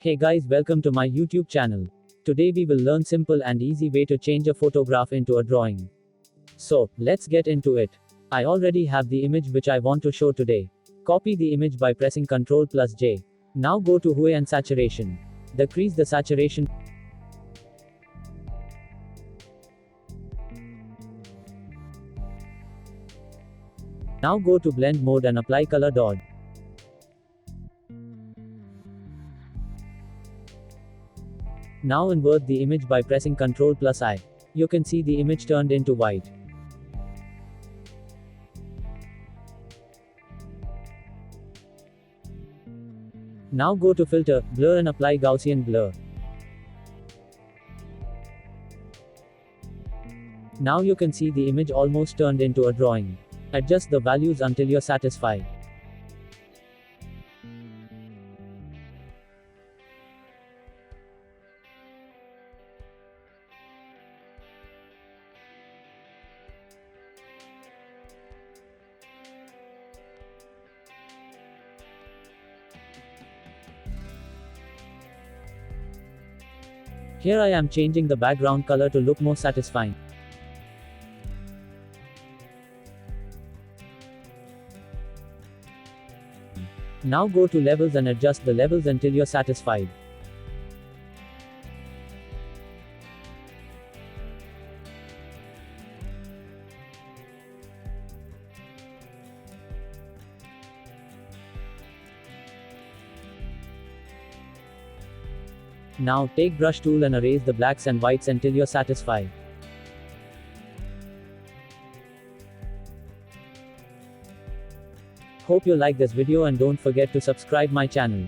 Hey guys, welcome to my YouTube channel. Today we will learn simple and easy way to change a photograph into a drawing. So, let's get into it. I already have the image which I want to show today. Copy the image by pressing Ctrl plus J. Now go to hue and saturation. Decrease the saturation. Now go to blend mode and apply color dodge. Now invert the image by pressing Ctrl plus I. You can see the image turned into white. Now go to filter, blur and apply Gaussian blur. Now you can see the image almost turned into a drawing. Adjust the values until you're satisfied. Here I am changing the background color to look more satisfying. Now go to levels and adjust the levels until you're satisfied. Now take brush tool and erase the blacks and whites until you're satisfied. Hope you like this video and don't forget to subscribe my channel.